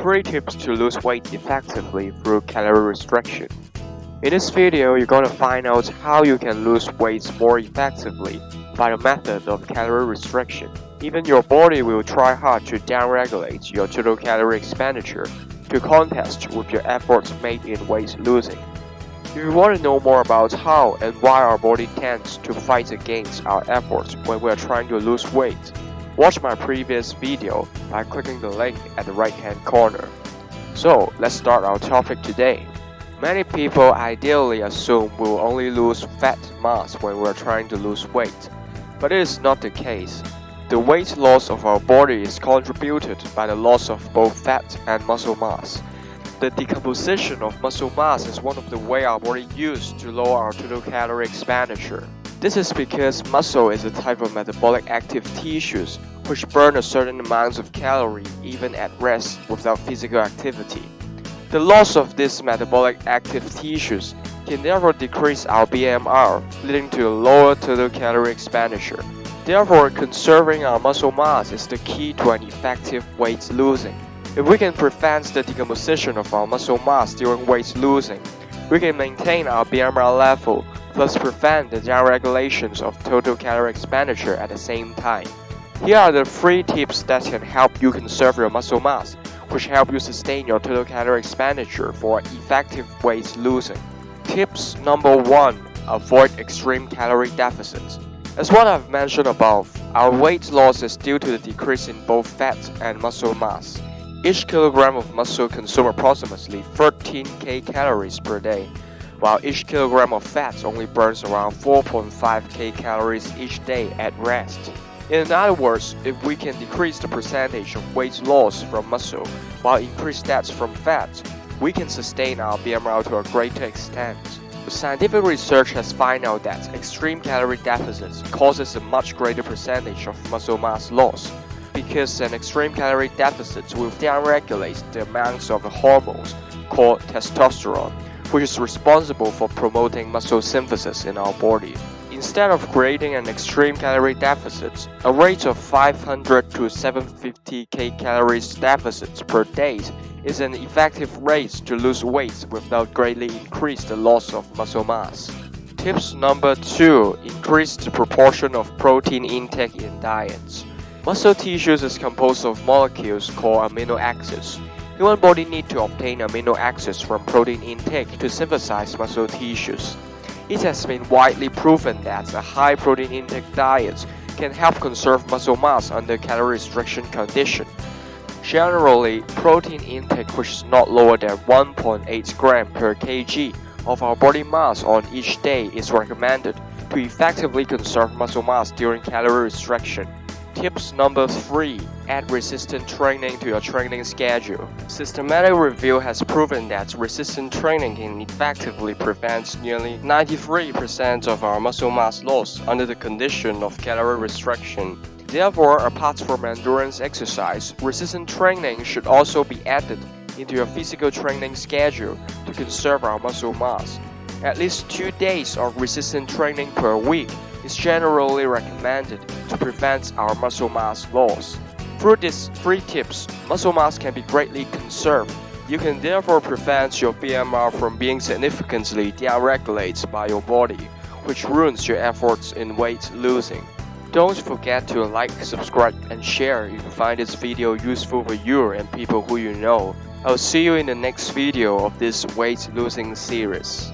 3 tips to lose weight effectively through calorie restriction. In this video, you're going to find out how you can lose weight more effectively by the method of calorie restriction. Even your body will try hard to downregulate your total calorie expenditure to contrast with your efforts made in weight losing. If you want to know more about how and why our body tends to fight against our efforts when we are trying to lose weight, watch my previous video by clicking the link at the right hand corner. So let's start our topic today. Many people ideally assume we'll only lose fat mass when we're trying to lose weight, but it is not the case. The weight loss of our body is contributed by the loss of both fat and muscle mass. The decomposition of muscle mass is one of the ways our body uses to lower our total calorie expenditure. This is because muscle is a type of metabolic active tissues which burn a certain amount of calorie even at rest without physical activity. The loss of these metabolic active tissues can therefore decrease our BMR, leading to a lower total calorie expenditure. Therefore, conserving our muscle mass is the key to an effective weight losing. If we can prevent the decomposition of our muscle mass during weight losing, we can maintain our BMR level, thus prevent the downregulations of total calorie expenditure at the same time. Here are the 3 tips that can help you conserve your muscle mass, which help you sustain your total calorie expenditure for effective weight losing. Tips number 1. Avoid extreme calorie deficits. As what I've mentioned above, our weight loss is due to the decrease in both fat and muscle mass. Each kilogram of muscle consumes approximately 13 kcal per day, while each kilogram of fat only burns around 4.5 kcal each day at rest. In other words, if we can decrease the percentage of weight loss from muscle while increase that from fat, we can sustain our BMR to a greater extent. Scientific research has found out that extreme calorie deficits causes a much greater percentage of muscle mass loss, because an extreme calorie deficit will downregulate the amounts of a hormone called testosterone, which is responsible for promoting muscle synthesis in our body. Instead of creating an extreme calorie deficit, a rate of 500 to 750 kcal deficits per day is an effective rate to lose weight without greatly increase the loss of muscle mass. Tips number 2. Increase the proportion of protein intake in diets. Muscle tissues is composed of molecules called amino acids. Human body needs to obtain amino acids from protein intake to synthesize muscle tissues. It has been widely proven that a high protein intake diet can help conserve muscle mass under calorie restriction condition. Generally, protein intake which is not lower than 1.8 gram per kg of our body mass on each day is recommended to effectively conserve muscle mass during calorie restriction. Tips number 3. Add resistance training to your training schedule. Systematic review has proven that resistance training can effectively prevent nearly 93% of our muscle mass loss under the condition of calorie restriction. Therefore, apart from endurance exercise, resistance training should also be added into your physical training schedule to conserve our muscle mass. At least 2 days of resistance training per week is generally recommended to prevent our muscle mass loss. Through these 3 tips, muscle mass can be greatly conserved. You can therefore prevent your BMR from being significantly downregulated by your body, which ruins your efforts in weight losing. Don't forget to like, subscribe, and share if you find this video useful for you and people who you know. I'll see you in the next video of this weight losing series.